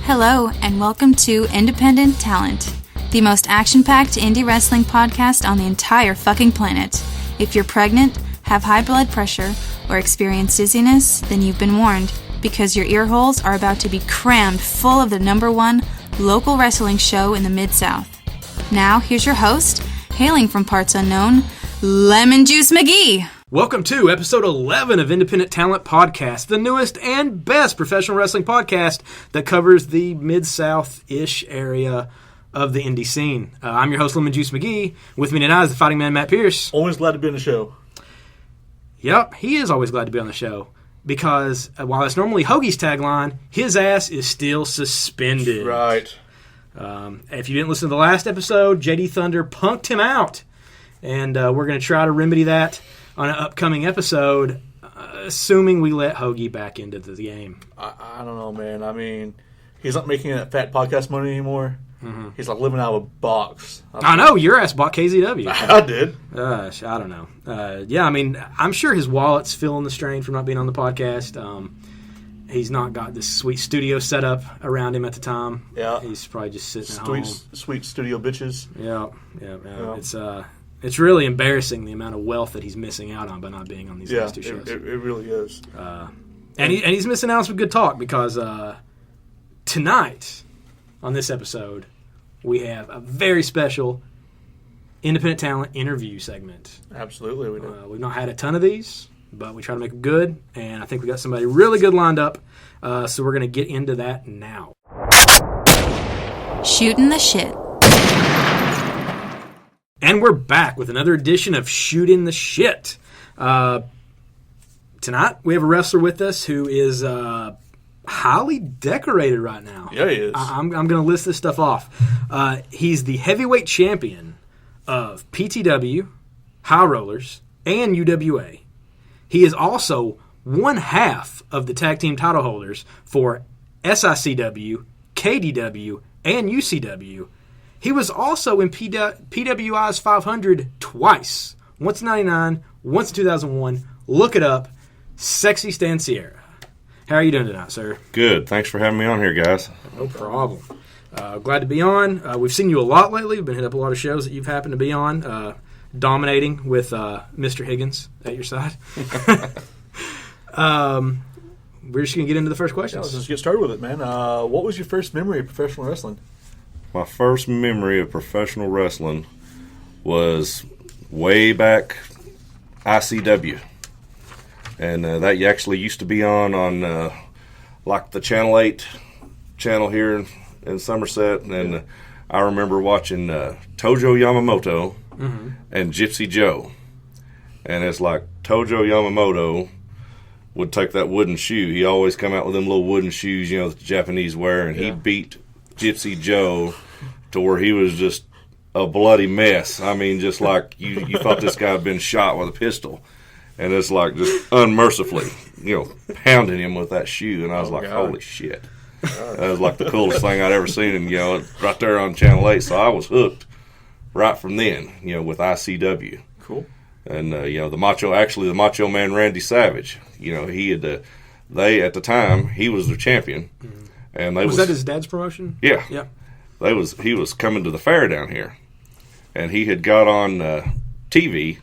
Hello, and welcome to Independent Talent, the most action-packed indie wrestling podcast on the entire fucking planet. If you're pregnant, have high blood pressure, or experience dizziness, then you've been warned, because your ear holes are about to be crammed full of the #1 local wrestling show in the Mid-South. Now, here's your host, hailing from parts unknown, Lemon Juice McGee. Welcome to episode 11 of Independent Talent Podcast, the newest and best professional wrestling podcast that covers the Mid-South-ish area of the indie scene. I'm your host, Lemon Juice McGee. With me tonight is the fighting man, Matt Pierce. Always glad to be on the show. Yep, he is always glad to be on the show because while it's normally Hoagie's tagline, his ass is still suspended. Right. If you didn't listen to the last episode, JD Thunder punked him out, and we're going to try to remedy that on an upcoming episode, assuming we let Hoagie back into the game. I don't know, man. I mean, he's not making that fat podcast money anymore. Mm-hmm. He's like living out of a box. I know, your ass bought KZW. I did. I don't know. Yeah, I mean, I'm sure his wallet's feeling the strain from not being on the podcast. He's not got this sweet studio set up around him at the time. Yeah. He's probably just sitting at home. Sweet studio bitches. Yeah. It's really embarrassing the amount of wealth that he's missing out on by not being on these last two shows. It really is. And he's missing out on some good talk because tonight on this episode we have a very special independent talent interview segment. Absolutely, we do. We've not had a ton of these, but we try to make them good, and I think we got somebody really good lined up. So we're going to get into that now. Shootin the Shit. And we're back with another edition of Shootin the Shit. Tonight, we have a wrestler with us who is highly decorated right now. Yeah, he is. I'm going to list this stuff off. He's the heavyweight champion of PTW, High Rollers, and UWA. He is also one half of the tag team title holders for SICW, KDW, and UCW. He was also in PWI's 500 twice. Once in 99, once in 2001. Look it up. Sexy Stan Sierra. How are you doing tonight, sir? Good. Thanks for having me on here, guys. No problem. Glad to be on. We've seen you a lot lately. We've been hitting up a lot of shows that you've happened to be on. Dominating with Mr. Higgins at your side. We're just going to get into the first question. Yeah, let's just get started with it, man. What was your first memory of professional wrestling? My first memory of professional wrestling was way back ICW. And that actually used to be on like the Channel 8 channel here in Somerset. And I remember watching Tojo Yamamoto and Gypsy Joe. And it's like Tojo Yamamoto would take that wooden shoe. He always come out with them little wooden shoes, that the Japanese wear. And he beat Gypsy Joe to where he was just a bloody mess. I mean, just like you thought this guy had been shot with a pistol. And it's like just unmercifully, pounding him with that shoe. And I was holy shit. That was like the coolest thing I'd ever seen. And, right there on Channel 8. So I was hooked right from then, with ICW. Cool. And, the Macho Man Randy Savage, he had, at the time, he was their champion. Mm-hmm. And was that his dad's promotion? Yeah. Yeah. He was coming to the fair down here, and he had got on TV,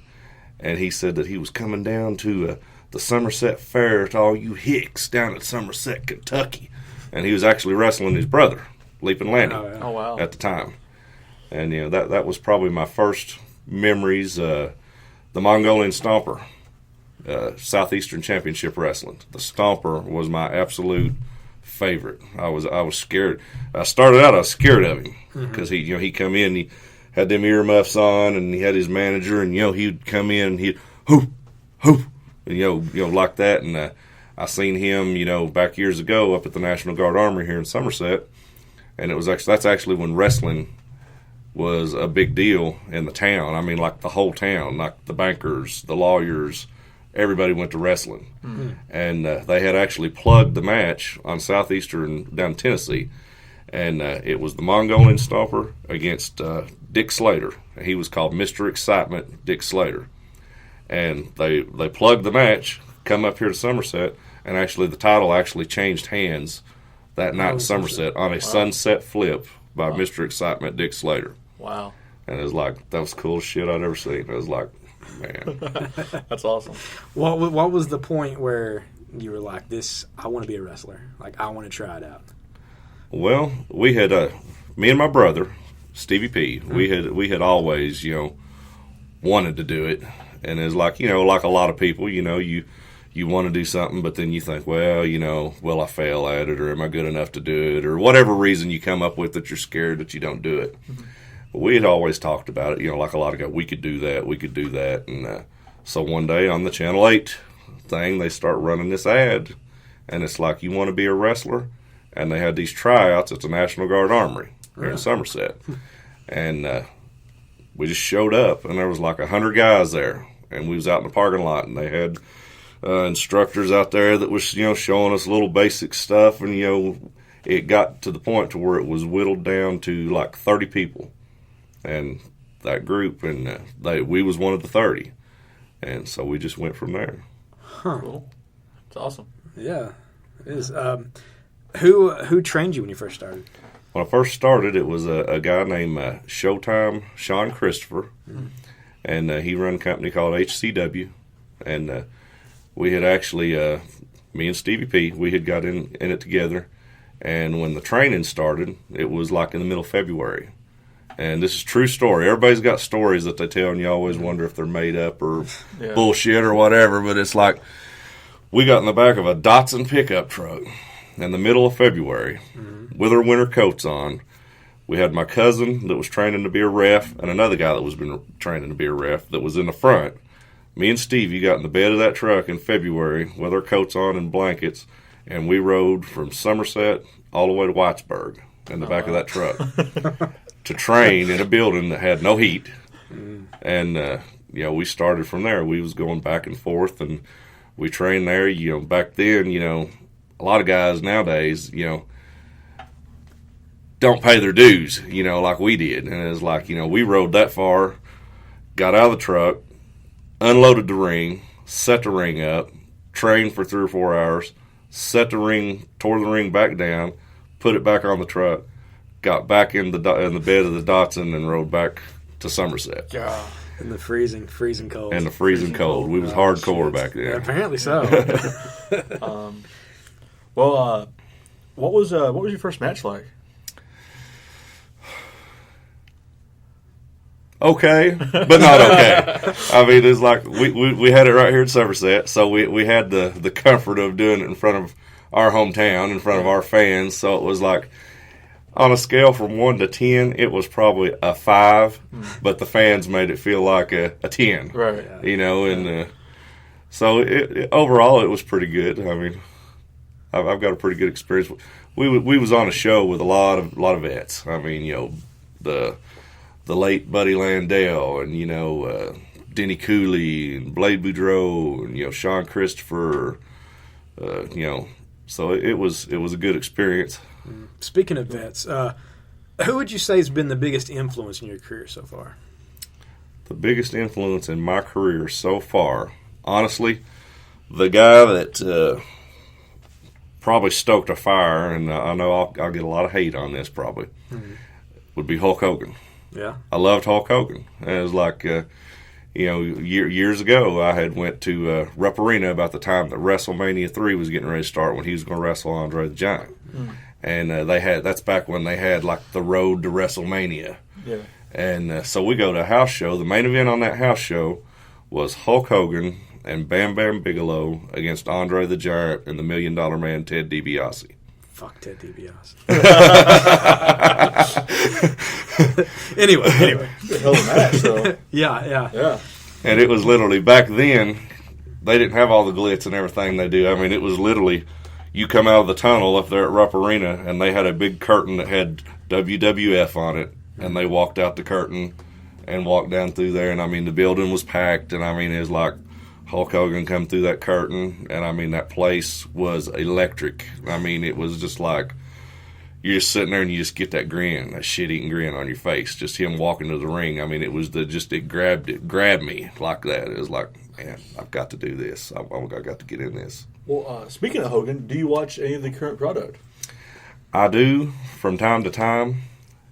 and he said that he was coming down to the Somerset Fair to all you hicks down at Somerset, Kentucky, and he was actually wrestling his brother, Leaping Lanny, Oh, wow. at the time, and that was probably my first memories. The Mongolian Stomper, Southeastern Championship Wrestling. The Stomper was my absolute favorite. I was scared. I started out, I was scared of him because he come in, he had them earmuffs on, and he had his manager, and he'd come in and he'd hoop, and like that. And I seen him back years ago up at the National Guard Armory here in Somerset, and that's actually when wrestling was a big deal in the town. I mean, like the whole town, like the bankers, the lawyers. Everybody went to wrestling. Mm-hmm. And they had actually plugged the match on Southeastern down Tennessee. And it was the Mongolian Stomper against Dick Slater. He was called Mr. Excitement Dick Slater. And they plugged the match, come up here to Somerset, and actually the title actually changed hands that night in Somerset on a sunset flip by Mr. Excitement Dick Slater. Wow. And it was like, that was the coolest shit I'd ever seen. It was like, man. That's awesome. What was the point where you were like, I want to be a wrestler. Like, I want to try it out. Well, we had, me and my brother, Stevie P, we had always, wanted to do it. And it's like, like a lot of people, you want to do something, but then you think, well, will I fail at it, or am I good enough to do it, or whatever reason you come up with that you're scared that you don't do it. Mm-hmm. But we had always talked about it, like a lot of guys, we could do that. And so one day on the Channel 8 thing, they start running this ad, and it's like, you want to be a wrestler? And they had these tryouts at the National Guard Armory here in Somerset. And we just showed up, and there was like 100 guys there, and we was out in the parking lot, and they had instructors out there that was, showing us little basic stuff, and, it got to the point to where it was whittled down to like 30 people. And that group, and we was one of the 30. And so we just went from there. Huh. Cool. It's awesome. Yeah, it is. Who trained you when you first started? When I first started, it was a guy named Showtime Sean Christopher, and he run a company called HCW, and we had actually, me and Stevie P, we had got in it together, and when the training started, it was like in the middle of February, and this is a true story. Everybody's got stories that they tell, and you always wonder if they're made up or bullshit or whatever, but it's like, we got in the back of a Datsun pickup truck in the middle of February with our winter coats on. We had my cousin that was training to be a ref and another guy that was been training to be a ref that was in the front. Me and Stevie got in the bed of that truck in February with our coats on and blankets, and we rode from Somerset all the way to Whitesburg in the back of that truck to train in a building that had no heat. And, we started from there. We was going back and forth, and we trained there. Back then, a lot of guys nowadays, don't pay their dues, like we did. And it was like, we rode that far, got out of the truck, unloaded the ring, set the ring up, trained for 3 or 4 hours, set the ring, tore the ring back down, put it back on the truck, got back in the bed of the Datsun, and rode back to Somerset. Yeah. In the freezing cold. And the freezing cold. We was hardcore back then. Apparently so. What was your first match like? Okay, but not okay. I mean, it's like we had it right here in Somerset, so we had the comfort of doing it in front of our hometown, in front of our fans. So it was like, on a scale from 1 to 10, it was probably a 5, but the fans made it feel like a 10. Right. And so overall it was pretty good. I mean, I've got a pretty good experience. We was on a show with a lot of vets. I mean, the late Buddy Landell, and Denny Cooley and Blade Boudreaux, and Sean Christopher. So it was a good experience. Speaking of vets, who would you say has been the biggest influence in your career so far? The biggest influence in my career so far, honestly, the guy that probably stoked a fire, and I know I'll get a lot of hate on this probably, would be Hulk Hogan. Yeah, I loved Hulk Hogan. And it was like, years ago, I had went to Rupp Arena about the time that WrestleMania 3 was getting ready to start, when he was going to wrestle Andre the Giant. And that's back when they had like the road to WrestleMania. Yeah. And so we go to a house show. The main event on that house show was Hulk Hogan and Bam Bam Bigelow against Andre the Giant and the $1 Million Man Ted DiBiase. Fuck Ted DiBiase. Anyway. Hell of a match, though. Yeah. And it was literally, back then, they didn't have all the glitz and everything they do. I mean, it was literally, you come out of the tunnel up there at Rupp Arena, and they had a big curtain that had WWF on it, and they walked out the curtain and walked down through there, and I mean, the building was packed, and I mean, it was like Hulk Hogan come through that curtain, and I mean, that place was electric. I mean, it was just like, you're just sitting there and you just get that grin, that shit-eating grin on your face, just him walking to the ring. I mean, it was it grabbed me like that. It was like, man, I've got to do this. I've got to get in this. Well, speaking of Hogan, do you watch any of the current product? I do from time to time.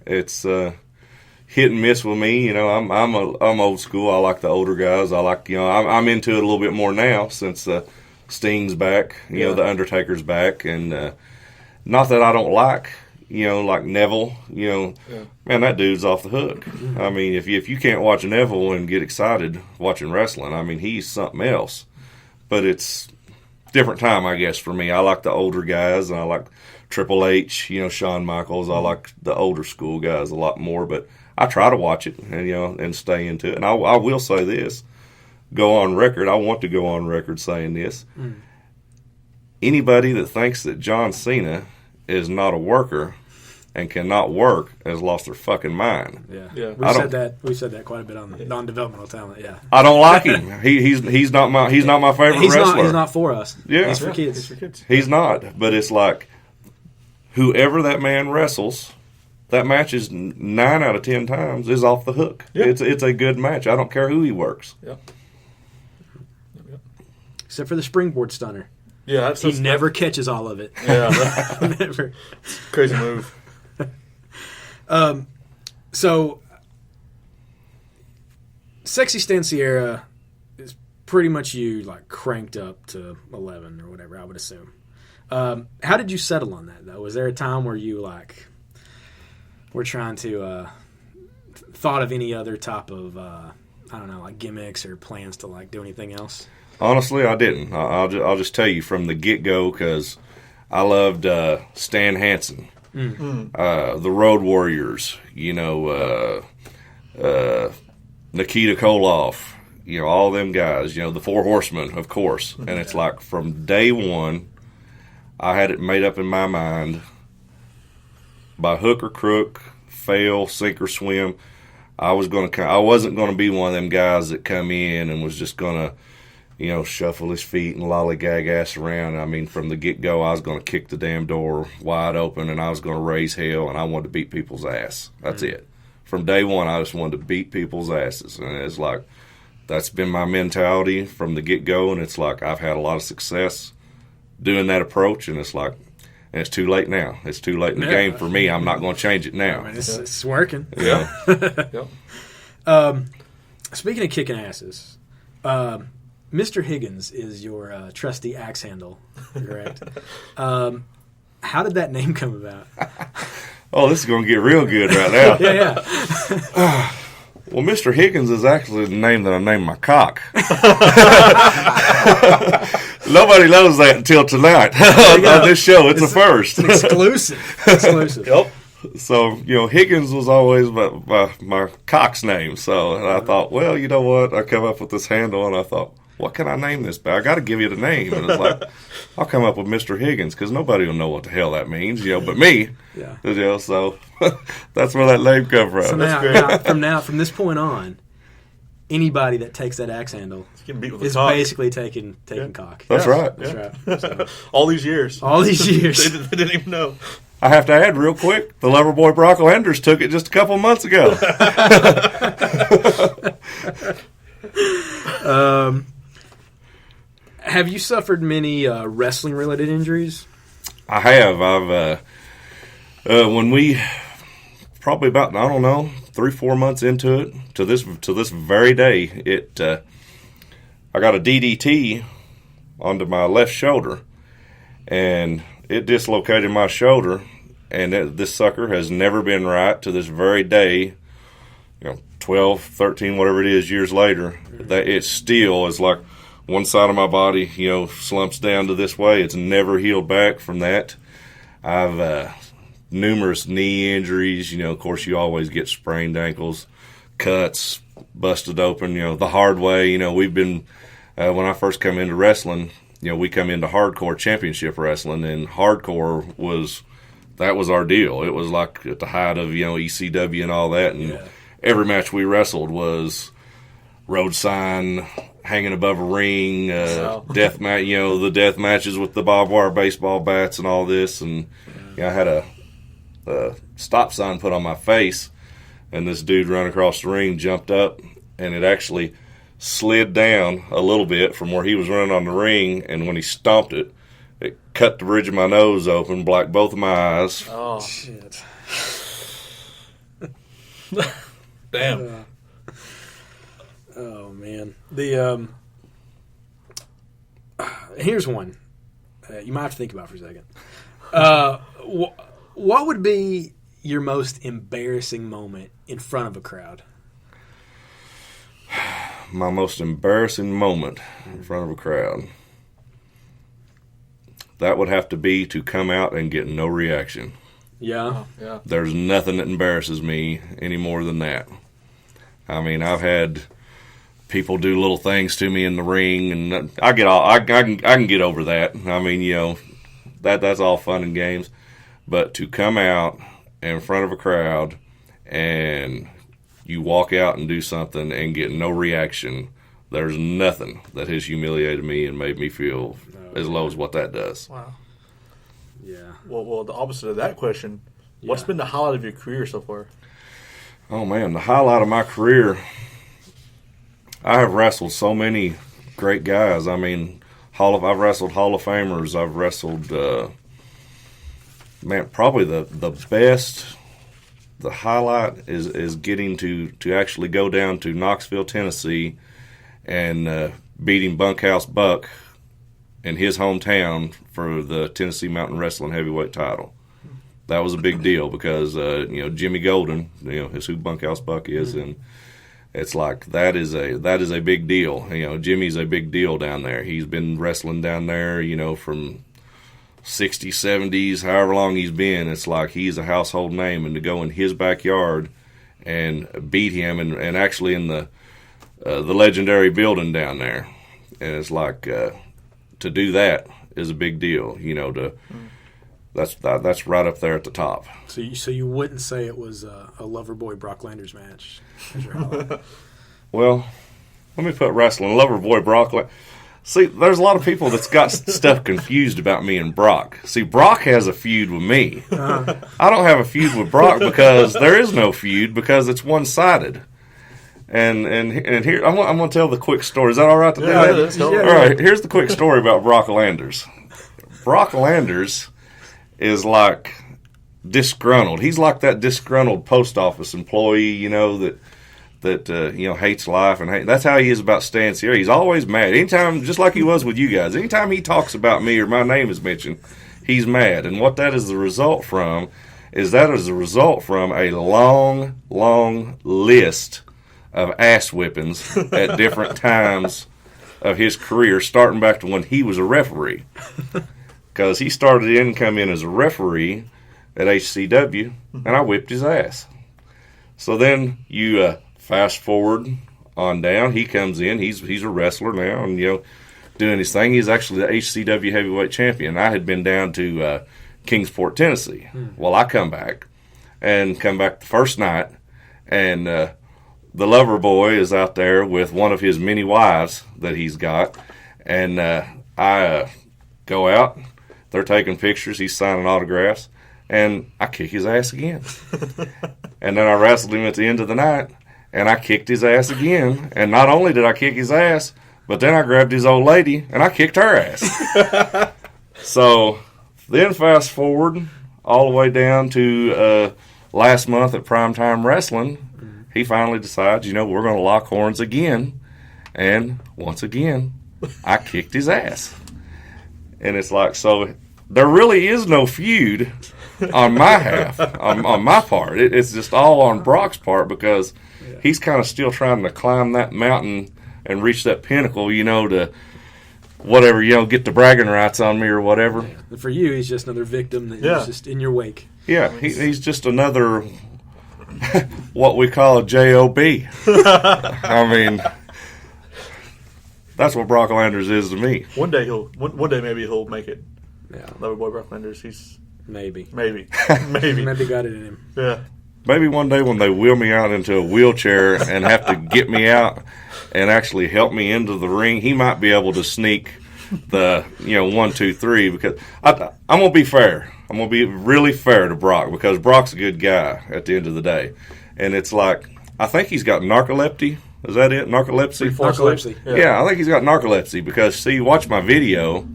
It's hit and miss with me. You know, I'm old school. I like the older guys. I like, you know, I'm into it a little bit more now since Sting's back. You know, the Undertaker's back, and not that I don't like, you know, like Neville. You know, man, that dude's off the hook. I mean, if you can't watch Neville and get excited watching wrestling, I mean, he's something else. But it's different time, I guess, for me. I like the older guys, and I like Triple H, you know, Shawn Michaels. I like the older school guys a lot more, but I try to watch it and, you know, and stay into it. And I will say this, go on record. I want to go on record saying this. Anybody that thinks that John Cena is not a worker and cannot work has lost their fucking mind. Yeah. We said that quite a bit on the non-developmental talent. Yeah. I don't like him. He's not my favorite wrestler. He's not for us. Yeah. He's for kids. He's not. But it's like whoever that man wrestles, that match is 9 out of 10 times is off the hook. Yeah. It's a good match. I don't care who he works. Yep. Except for the springboard stunner. Yeah, he never catches all of it. Yeah, never. Crazy move. So, Sexy Stanciera is pretty much you, like, cranked up to 11 or whatever, I would assume. How did you settle on that, though? Was there a time where you, like, were trying to, thought of any other type of, I don't know, like, gimmicks or plans to, like, do anything else? Honestly, I didn't. I'll just tell you from the get-go, because I loved Stan Hansen. The Road Warriors, you know, Nikita Koloff, you know, all them guys, you know, the Four Horsemen, of course. And it's like from day one, I had it made up in my mind, by hook or crook, fail, sink or swim, I wasn't going to be one of them guys that come in and was just going to, you know, shuffle his feet and lollygag ass around. I mean, from the get-go, I was going to kick the damn door wide open, and I was going to raise hell, and I wanted to beat people's ass. That's it. From day one, I just wanted to beat people's asses. And it's like, that's been my mentality from the get-go, and it's like I've had a lot of success doing that approach, and it's like, and it's too late now. It's too late in the game for me. I'm not going to change it now. I mean, it's working. Yeah. Speaking of kicking asses, Mr. Higgins is your trusty axe handle, correct? How did that name come about? Oh, this is going to get real good right now. Yeah. Well, Mr. Higgins is actually the name that I named my cock. Nobody knows that until tonight on this show. It's a first. Exclusive. Yep. So, you know, Higgins was always my cock's name. So and I thought, well, you know what? I come up with this handle, and I thought, what can I name this by? I got to give you the name. And it's like, I'll come up with Mr. Higgins, because nobody will know what the hell that means, you know, but me. Yeah. You know, so that's where that name come from. So from this point on, anybody that takes that axe handle is basically taking cock. That's right. So, all these years. They didn't even know. I have to add real quick, the Loverboy Brock Landers took it just a couple months ago. Have you suffered many wrestling-related injuries? I have. I've when we probably about, I don't know, 3-4 months into it to this very day, I got a DDT onto my left shoulder, and it dislocated my shoulder, and this sucker has never been right to this very day. You know, 12, 13, whatever it is, years later, that it still is like one side of my body, you know, slumps down to this way. It's never healed back from that. I've numerous knee injuries. You know, of course, you always get sprained ankles, cuts, busted open, you know, the hard way. You know, we've been, when I first come into wrestling, you know, we come into hardcore championship wrestling, and hardcore was our deal. It was like at the height of, you know, ECW and all that, and every match we wrestled was road sign, hanging above a ring, death match, you know, the death matches with the barbed wire baseball bats and all this. And you know, I had a stop sign put on my face, and this dude ran across the ring, jumped up, and it actually slid down a little bit from where he was running on the ring, and when he stomped it, it cut the bridge of my nose open, blacked both of my eyes. Oh, Shit. damn. Oh man. The here's one. You might have to think about for a second. What would be your most embarrassing moment in front of a crowd? My most embarrassing moment in front of a crowd. That would have to be to come out and get no reaction. Yeah. Yeah. There's nothing that embarrasses me any more than that. I mean, I've had people do little things to me in the ring, and I can get over that. I mean, you know, that's all fun and games. But to come out in front of a crowd and you walk out and do something and get no reaction, there's nothing that has humiliated me and made me feel as low as what that does. Wow. Yeah. Well, the opposite of that question, what's been the highlight of your career so far? Oh, man, the highlight of my career, I have wrestled so many great guys. I mean, I've wrestled Hall of Famers. I've wrestled, probably the best. The highlight is getting to actually go down to Knoxville, Tennessee, and beating Bunkhouse Buck in his hometown for the Tennessee Mountain Wrestling Heavyweight title. That was a big deal because Jimmy Golden, is who Bunkhouse Buck is, and it's like that is a big deal. Jimmy's a big deal down there. He's been wrestling down there, from 60s, 70s, however long he's been. It's like he's a household name, and to go in his backyard and beat him, and actually in the legendary building down there, and it's like to do that is a big deal. That's right up there at the top. So you wouldn't say it was a Loverboy Brock Landers match? As your highlight? Well, let me put wrestling Loverboy Brock. See, there's a lot of people that's got stuff confused about me and Brock. See, Brock has a feud with me. I don't have a feud with Brock because there is no feud because it's one-sided. And here I'm going to tell the quick story. Is that all right to do that? Yeah. All right, here's the quick story about Brock Landers. Brock Landers is like disgruntled. He's like that disgruntled post office employee, that hates life and that's how he is about Stan Sierra. He's always mad. Anytime, just like he was with you guys, anytime he talks about me or my name is mentioned, he's mad. And what that is the result from is a long, long list of ass whippings at different times of his career, starting back to when he was a referee. Because he come in as a referee at HCW, and I whipped his ass. So then you fast forward on down. He comes in. He's a wrestler now, and doing his thing. He's actually the HCW heavyweight champion. I had been down to Kingsport, Tennessee. Well, I come back the first night, and the lover boy is out there with one of his many wives that he's got, and I go out. They're taking pictures. He's signing autographs, and I kick his ass again. And then I wrestled him at the end of the night, and I kicked his ass again. And not only did I kick his ass, but then I grabbed his old lady, and I kicked her ass. So then fast forward all the way down to last month at Primetime Wrestling, he finally decides, we're going to lock horns again. And once again, I kicked his ass. And it's like, so there really is no feud on my half, on my part. It's just all on Brock's part because he's kind of still trying to climb that mountain and reach that pinnacle, to whatever, get the bragging rights on me or whatever. Yeah. For you, he's just another victim that is just in your wake. Yeah, he's just another, what we call a JOB. I mean, that's what Brock Landers is to me. One day maybe he'll make it. Yeah, Loverboy Brock Landers. He's maybe maybe got it in him. Yeah. Maybe one day when they wheel me out into a wheelchair and have to get me out and actually help me into the ring, he might be able to sneak the 1, 2, 3. Because I'm gonna be fair. I'm gonna be really fair to Brock because Brock's a good guy at the end of the day, and it's like I think he's got narcolepsy. Is that it? Narcolepsy? Narcolepsy. Yeah, I think he's got narcolepsy because, see, watch my video,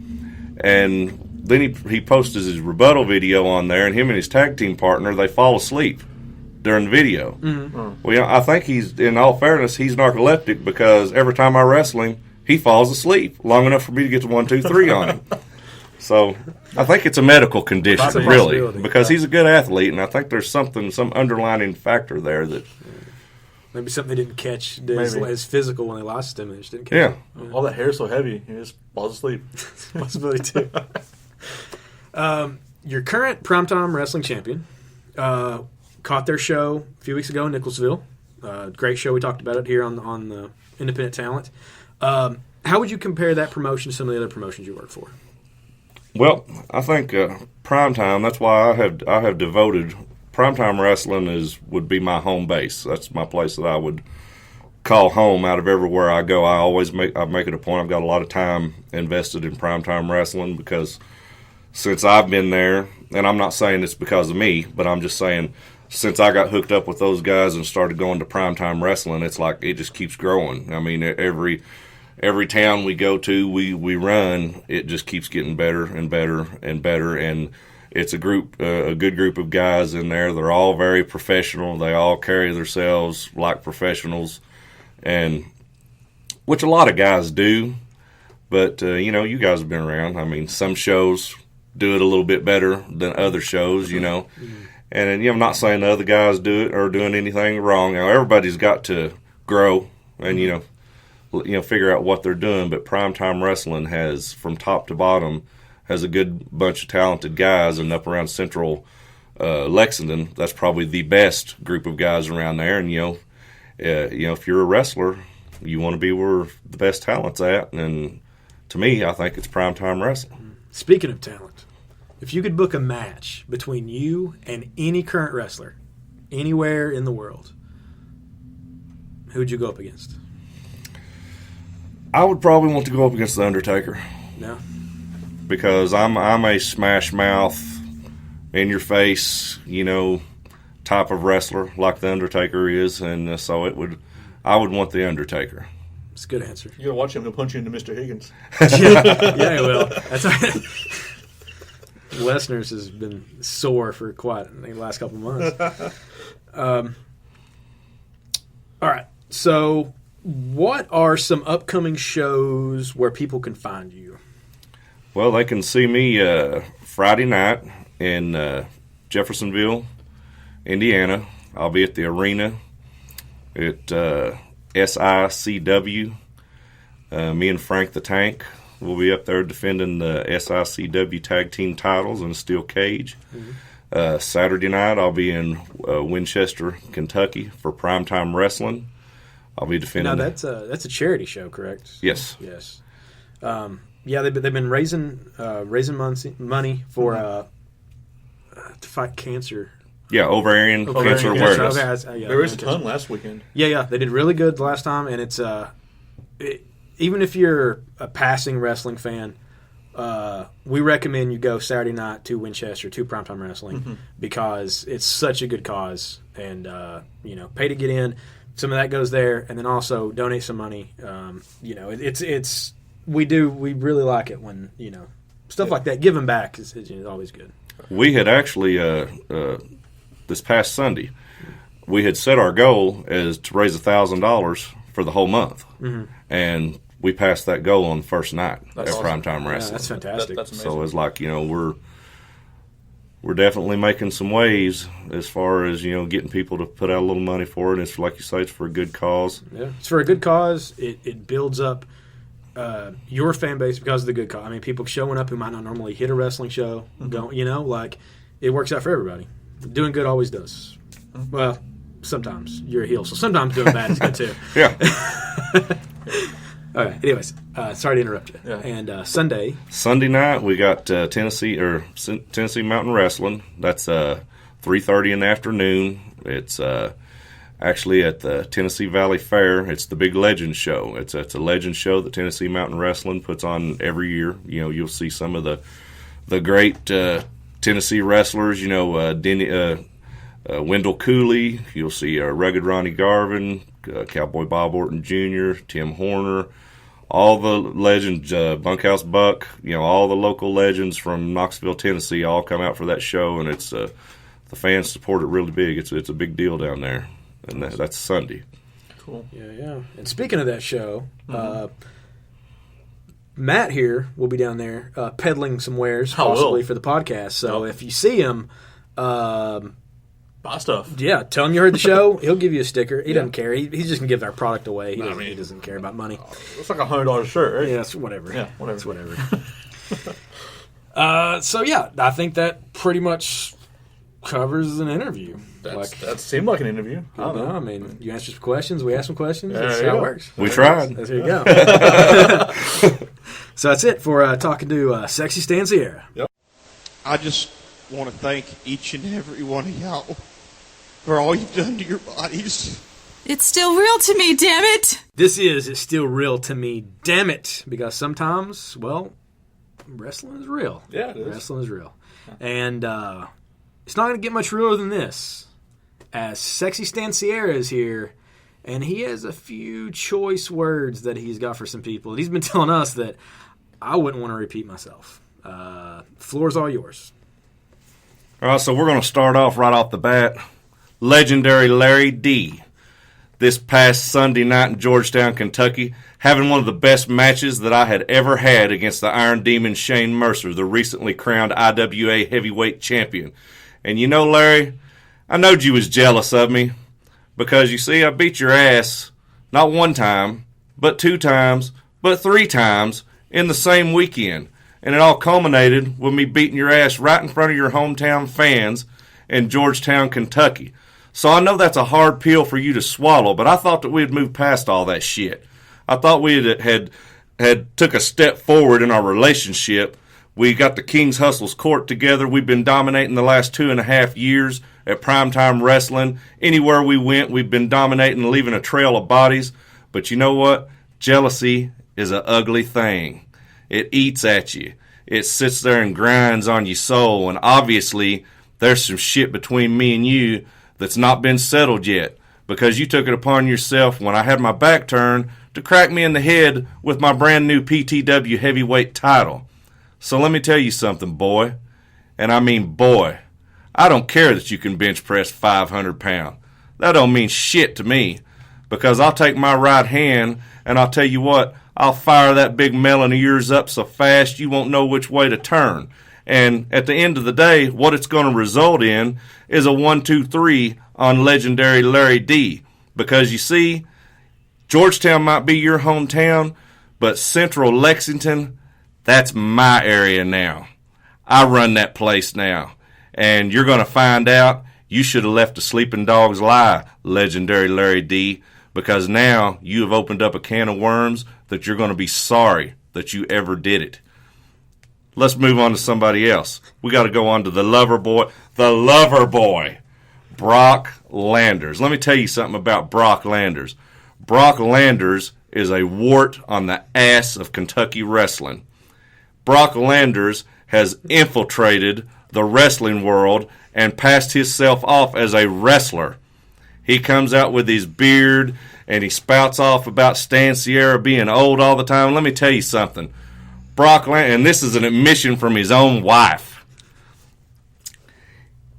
and then he posted his rebuttal video on there, and him and his tag team partner, they fall asleep during the video. Well, I think he's, in all fairness, he's narcoleptic because every time I wrestle him, he falls asleep long enough for me to get to 1, 2, 3 on him. So I think it's a medical condition, really, because he's a good athlete, and I think there's some underlining factor there that maybe something they didn't catch his physical when they lost him. They just didn't catch it. All that hair is so heavy, he just falls asleep. Possibility too. Your current primetime wrestling champion caught their show a few weeks ago in Nicholsville. Great show. We talked about it here on the Independent Talent. How would you compare that promotion to some of the other promotions you work for? Well, I think primetime. That's why I have devoted primetime wrestling would be my home base. That's my place that I would call home out of everywhere I go. I make it a point. I've got a lot of time invested in primetime wrestling because since I've been there, and I'm not saying it's because of me, but I'm just saying since I got hooked up with those guys and started going to primetime wrestling, it's like it just keeps growing. I mean, every town we go to, we run, it just keeps getting better and better and better. And it's a good group of guys in there. They're all very professional. They all carry themselves like professionals, and which a lot of guys do. But, you guys have been around. I mean, some shows do it a little bit better than other shows, And I'm not saying the other guys do it or doing anything wrong. Now, everybody's got to grow and, figure out what they're doing. But primetime wrestling has, from top to bottom, has a good bunch of talented guys. And up around Central Lexington, that's probably the best group of guys around there. And, if you're a wrestler, you want to be where the best talent's at. And to me, I think it's primetime wrestling. Speaking of talent, if you could book a match between you and any current wrestler anywhere in the world, who would you go up against? I would probably want to go up against The Undertaker. No. Because I'm a smash mouth, in your face, type of wrestler like The Undertaker is, and so I would want The Undertaker. It's a good answer. You gotta watch him to punch you into Mr. Higgins. Yeah, he will. That's right. Lesnar's has been sore for the last couple of months. All right. So, what are some upcoming shows where people can find you? Well, they can see me Friday night in Jeffersonville, Indiana. I'll be at the arena at SICW. Me and Frank the Tank will be up there defending the SICW tag team titles in a steel cage. Mm-hmm. Saturday night, I'll be in Winchester, Kentucky for Primetime Wrestling. I'll be defending. Now that's a charity show, correct? Yes. Yes. They've been raising money for to fight cancer. Yeah, ovarian cancer awareness. There was a ton last weekend. Yeah, they did really good last time, and it's even if you're a passing wrestling fan, we recommend you go Saturday night to Winchester to Primetime Wrestling because it's such a good cause, and pay to get in. Some of that goes there, and then also donate some money. We really like it when stuff like that. Giving back is always good. We had actually this past Sunday, we had set our goal as to raise $1,000 for the whole month, and we passed that goal on the first night at Primetime Wrestling. Yeah, that's fantastic. That's amazing. So it's like we're definitely making some waves as far as getting people to put out a little money for it. It's like you say, it's for a good cause. Yeah, it's for a good cause. It builds up your fan base because of the good cause. I mean, people showing up who might not normally hit a wrestling show, it works out for everybody. Doing good always does. Well, sometimes you're a heel, so sometimes doing bad is good too. Yeah. All right. Anyways, sorry to interrupt you. Yeah. And Sunday night we got Tennessee Mountain Wrestling. That's 3:30 in the afternoon. It's actually at the Tennessee Valley Fair. It's the big Legend Show. It's a Legend Show that Tennessee Mountain Wrestling puts on every year. You'll see some of the great Tennessee wrestlers. Wendell Cooley. You'll see Rugged Ronnie Garvin, Cowboy Bob Orton Jr., Tim Horner. all the legends, Bunkhouse Buck, all the local legends from Knoxville, Tennessee, all come out for that show, and it's the fans support it really big. It's a big deal down there, and that's Sunday. Cool. Yeah. And speaking of that show, Matt here will be down there peddling some wares, possibly for the podcast. So if you see him, buy stuff. Yeah, tell him you heard the show. He'll give you a sticker. He doesn't care. He's just gonna give our product away. He doesn't care about money. It's like $100 shirt, right? Yeah, it's whatever. Yeah, whatever. It's whatever. So yeah, I think that pretty much covers an interview. That seemed like an interview. I don't know. I mean, you asked some questions. We asked some questions. Yeah, That's how it works. We tried. There you go. So that's it for talking to Sexy Stan Sierra. Yep. I just want to thank each and every one of y'all for all you've done to your bodies. It's still real to me, damn it! It's still real to me, damn it. Because sometimes, well, wrestling is real. Yeah, it is. Wrestling is real. And it's not going to get much realer than this. As Sexy Stan Sierra is here, and he has a few choice words that he's got for some people. He's been telling us that I wouldn't want to repeat myself. Floor's all yours. All right, so we're going to start off right off the bat. Legendary Larry D. This past Sunday night in Georgetown, Kentucky, having one of the best matches that I had ever had against the Iron Demon Shane Mercer, the recently crowned IWA heavyweight champion. And you know, Larry, I knowed you was jealous of me because, you see, I beat your ass not one time, but 2 times, but 3 times in the same weekend. And it all culminated with me beating your ass right in front of your hometown fans in Georgetown, Kentucky. So I know that's a hard pill for you to swallow, but I thought that we had moved past all that shit. I thought we had took a step forward in our relationship. We got the King's Hustles Court together. We've been dominating the last 2.5 years at Primetime Wrestling. Anywhere we went, we've been dominating, leaving a trail of bodies. But you know what? Jealousy is an ugly thing. It eats at you. It sits there and grinds on your soul. And obviously, there's some shit between me and you that's not been settled yet, because you took it upon yourself when I had my back turned to crack me in the head with my brand new PTW heavyweight title. So let me tell you something, boy, and I mean boy. I don't care that you can bench press 500 pounds. That don't mean shit to me, because I'll take my right hand and I'll tell you what, I'll fire that big melon of yours up so fast you won't know which way to turn. And at the end of the day, what it's going to result in is a 1-2-3 on legendary Larry D. Because you see, Georgetown might be your hometown, but Central Lexington, that's my area now. I run that place now. And you're going to find out you should have left a sleeping dog's lie, legendary Larry D. Because now you have opened up a can of worms that you're going to be sorry that you ever did it. Let's move on to somebody else. We got to go on to the lover boy, Brock Landers. Let me tell you something about Brock Landers. Brock Landers is a wart on the ass of Kentucky wrestling. Brock Landers has infiltrated the wrestling world and passed himself off as a wrestler. He comes out with his beard and he spouts off about Stan Sierra being old all the time. Let me tell you something. Brock Landers, and this is an admission from his own wife.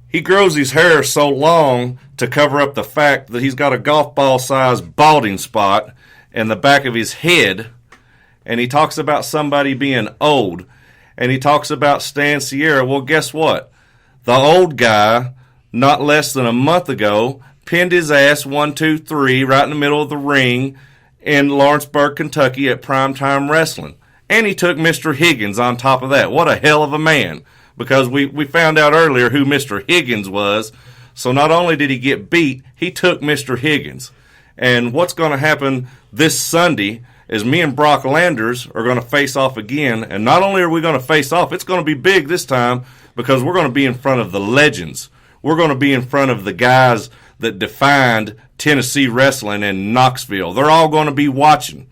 He grows his hair so long to cover up the fact that he's got a golf ball sized balding spot in the back of his head. And he talks about somebody being old. And he talks about Stan Sierra. Well, guess what? The old guy, not less than a month ago, pinned his ass 1-2-3 right in the middle of the ring in Lawrenceburg, Kentucky at Primetime Wrestling. And he took Mr. Higgins on top of that. What a hell of a man. Because we found out earlier who Mr. Higgins was. So not only did he get beat, he took Mr. Higgins. And what's going to happen this Sunday is me and Brock Landers are going to face off again. And not only are we going to face off, it's going to be big this time because we're going to be in front of the legends. We're going to be in front of the guys that defined Tennessee wrestling in Knoxville. They're all going to be watching.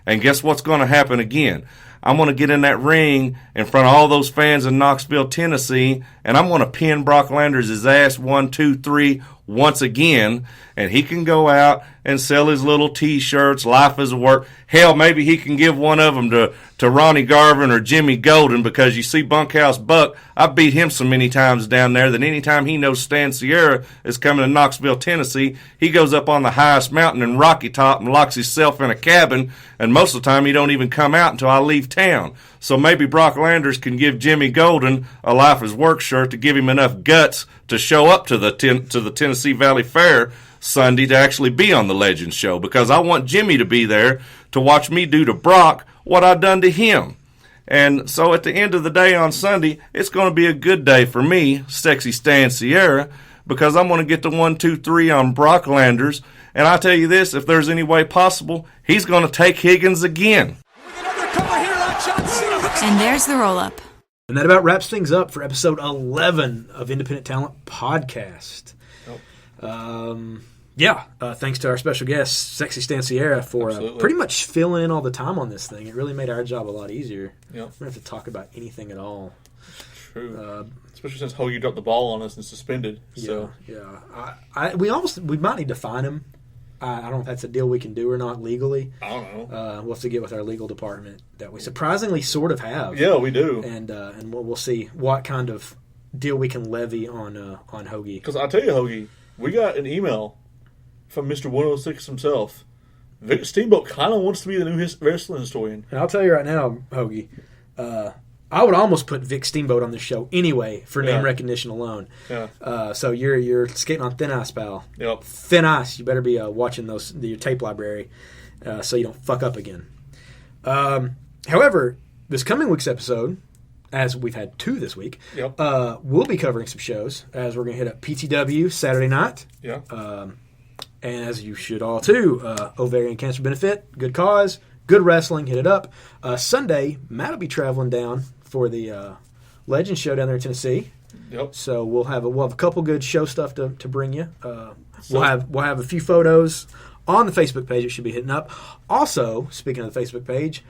And guess what's going to happen again? I'm going to get in that ring in front of all those fans in Knoxville, Tennessee, and I'm going to pin Brock Landers' ass 1, 2, 3 once again, and he can go out and sell his little T-shirts, life is work. Hell, maybe he can give one of them to Ronnie Garvin or Jimmy Golden, because you see Bunkhouse Buck, I beat him so many times down there that anytime he knows Stan Sierra is coming to Knoxville, Tennessee, he goes up on the highest mountain in Rocky Top and locks himself in a cabin, and most of the time he don't even come out until I leave town. So maybe Brock Landers can give Jimmy Golden a Life is Work shirt to give him enough guts to show up to the Tennessee Valley Fair Sunday to actually be on the Legends show, because I want Jimmy to be there to watch me do to Brock what I done to him. And so at the end of the day on Sunday, it's going to be a good day for me, Sexy Stan Sierra, because I'm going to get the 1, 2, 3 on Brock Landers. And I tell you this, if there's any way possible, he's going to take Higgins again. And there's the roll-up. And that about wraps things up for episode 11 of Independent Talent Podcast. Thanks to our special guest, Sexy Stan Sierra, for pretty much filling in all the time on this thing. It really made our job a lot easier. Yep. We don't have to talk about anything at all. True. Especially since Hoagie dropped the ball on us and suspended. So. Yeah. We might need to fine him. I don't know if that's a deal we can do or not legally. I don't know. We'll have to get with our legal department that we surprisingly sort of have. Yeah, we do. And we'll see what kind of deal we can levy on Hoagie. Because I'll tell you, Hoagie, we got an email from Mr. 106 himself. Vic Steamboat kind of wants to be the new wrestling historian. And I'll tell you right now, Hoagie, I would almost put Vic Steamboat on this show anyway for name recognition alone. Yeah. So you're skating on thin ice, pal. Yep. Thin ice. You better be watching your tape library so you don't fuck up again. However, this coming week's episode, as we've had 2 this week, we'll be covering some shows, as we're going to hit up PTW Saturday night. Yeah. And as you should all too, ovarian cancer benefit, good cause, good wrestling, hit it up. Sunday, Matt will be traveling down for the Legends show down there in Tennessee. Yep. So we'll have a couple good show stuff to bring you. We'll have a few photos on the Facebook page. It should be hitting up. Also, speaking of the Facebook page,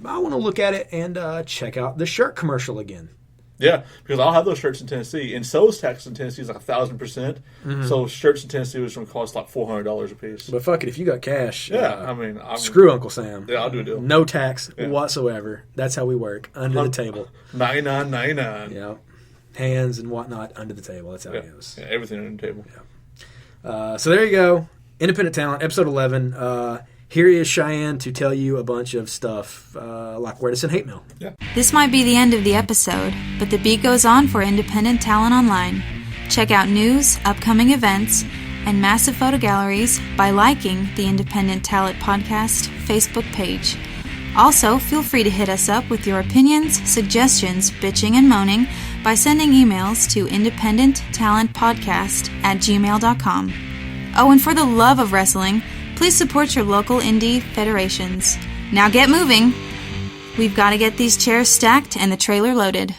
I want to look at it and check out the shirt commercial again. Yeah, because I'll have those shirts in Tennessee, and sales tax in Tennessee is like 1,000%. Mm-hmm. So shirts in Tennessee was going to cost like $400 a piece. But fuck it, if you got cash, screw Uncle Sam. Yeah, I'll do a deal. No tax whatsoever. That's how we work, under the table. $99.99. Yeah, hands and whatnot under the table. That's how it goes. Yeah, everything under the table. Yeah. So there you go, Independent Talent, episode 11. Here is Cheyenne to tell you a bunch of stuff, like where to send hate mail. Yeah. This might be the end of the episode, but the beat goes on for Independent Talent Online. Check out news, upcoming events, and massive photo galleries by liking the Independent Talent Podcast Facebook page. Also, feel free to hit us up with your opinions, suggestions, bitching, and moaning by sending emails to independenttalentpodcast@gmail.com. Oh, and for the love of wrestling, please support your local indie federations. Now get moving. We've got to get these chairs stacked and the trailer loaded.